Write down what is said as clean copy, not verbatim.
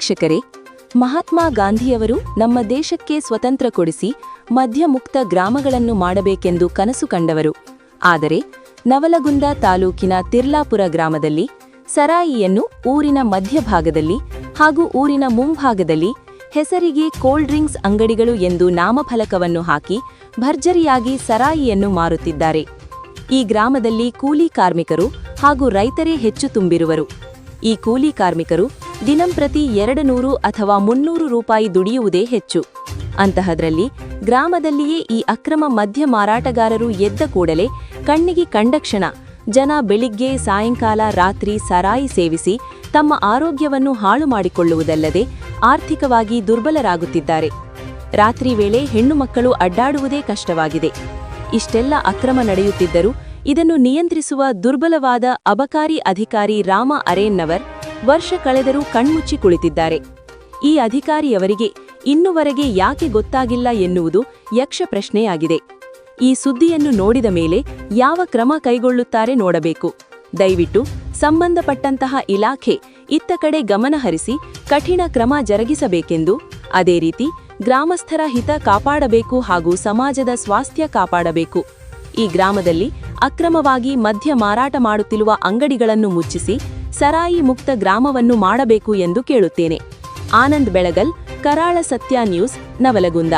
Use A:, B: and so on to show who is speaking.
A: ವೀಕ್ಷಕರೇ, ಮಹಾತ್ಮ ಗಾಂಧಿಯವರು ನಮ್ಮ ದೇಶಕ್ಕೆ ಸ್ವತಂತ್ರ ಕೊಡಿಸಿ ಮದ್ಯಮುಕ್ತ ಗ್ರಾಮಗಳನ್ನು ಮಾಡಬೇಕೆಂದು ಕನಸು ಕಂಡವರು. ಆದರೆ ನವಲಗುಂದ ತಾಲೂಕಿನ ತಿರ್ಲಾಪುರ ಗ್ರಾಮದಲ್ಲಿ ಸರಾಯಿಯನ್ನು ಊರಿನ ಮಧ್ಯಭಾಗದಲ್ಲಿ ಹಾಗೂ ಊರಿನ ಮುಂಭಾಗದಲ್ಲಿ ಹೆಸರಿಗೆ ಕೋಲ್ಡ್ ಡ್ರಿಂಕ್ಸ್ ಅಂಗಡಿಗಳು ಎಂದು ನಾಮಫಲಕವನ್ನು ಹಾಕಿ ಭರ್ಜರಿಯಾಗಿ ಸರಾಯಿಯನ್ನು ಮಾರುತ್ತಿದ್ದಾರೆ. ಈ ಗ್ರಾಮದಲ್ಲಿ ಕೂಲಿ ಕಾರ್ಮಿಕರು ಹಾಗೂ ರೈತರೇ ಹೆಚ್ಚು ತುಂಬಿರುವರು. ಈ ಕೂಲಿ ಕಾರ್ಮಿಕರು ದಿನಂಪ್ರತಿ 200 ಅಥವಾ 300 ರೂಪಾಯಿ ದುಡಿಯುವುದೇ ಹೆಚ್ಚು. ಅಂತಹದ್ರಲ್ಲಿ ಗ್ರಾಮದಲ್ಲಿಯೇ ಈ ಅಕ್ರಮ ಮದ್ಯ ಮಾರಾಟಗಾರರು ಎದ್ದ ಕೂಡಲೇ ಕಣ್ಣಿಗೆ ಕಂಡಕ್ಷಣ ಜನ ಬೆಳಿಗ್ಗೆ ಸಾಯಂಕಾಲ ರಾತ್ರಿ ಸರಾಯಿ ಸೇವಿಸಿ ತಮ್ಮ ಆರೋಗ್ಯವನ್ನು ಹಾಳು ಮಾಡಿಕೊಳ್ಳುವುದಲ್ಲದೆ ಆರ್ಥಿಕವಾಗಿ ದುರ್ಬಲರಾಗುತ್ತಿದ್ದಾರೆ. ರಾತ್ರಿ ವೇಳೆ ಹೆಣ್ಣು ಮಕ್ಕಳು ಅಡ್ಡಾಡುವುದೇ ಕಷ್ಟವಾಗಿದೆ. ಇಷ್ಟೆಲ್ಲ ಅಕ್ರಮ ನಡೆಯುತ್ತಿದ್ದರೂ ಇದನ್ನು ನಿಯಂತ್ರಿಸುವ ದುರ್ಬಲವಾದ ಅಬಕಾರಿ ಅಧಿಕಾರಿ ರಾಮ ಅರೇನ್ನವರ್ ವರ್ಷ ಕಳೆದರೂ ಕಣ್ಮುಚ್ಚಿ ಕುಳಿತಿದ್ದಾರೆ. ಈ ಅಧಿಕಾರಿಯವರಿಗೆ ಇನ್ನುವರೆಗೆ ಯಾಕೆ ಗೊತ್ತಾಗಿಲ್ಲ ಎನ್ನುವುದು ಯಕ್ಷ ಪ್ರಶ್ನೆಯಾಗಿದೆ. ಈ ಸುದ್ದಿಯನ್ನು ನೋಡಿದ ಮೇಲೆ ಯಾವ ಕ್ರಮ ಕೈಗೊಳ್ಳುತ್ತಾರೆ ನೋಡಬೇಕು. ದಯವಿಟ್ಟು ಸಂಬಂಧಪಟ್ಟಂತಹ ಇಲಾಖೆ ಇತ್ತ ಕಡೆ ಗಮನಹರಿಸಿ ಕಠಿಣ ಕ್ರಮ ಜರುಗಿಸಬೇಕೆಂದು, ಅದೇ ರೀತಿ ಗ್ರಾಮಸ್ಥರ ಹಿತ ಕಾಪಾಡಬೇಕು ಹಾಗೂ ಸಮಾಜದ ಸ್ವಾಸ್ಥ್ಯ ಕಾಪಾಡಬೇಕು. ಈ ಗ್ರಾಮದಲ್ಲಿ ಅಕ್ರಮವಾಗಿ ಮದ್ಯ ಮಾರಾಟ ಮಾಡುತ್ತಿರುವ ಅಂಗಡಿಗಳನ್ನು ಮುಚ್ಚಿಸಿ ಸರಾಯಿ ಮುಕ್ತ ಗ್ರಾಮವನ್ನು ಮಾಡಬೇಕು ಎಂದು ಕೇಳುತ್ತೇನೆ. ಆನಂದ್ ಬೆಳಗಲ್, ಕರಾಳ ಸತ್ಯ ನ್ಯೂಸ್, ನವಲಗುಂದ.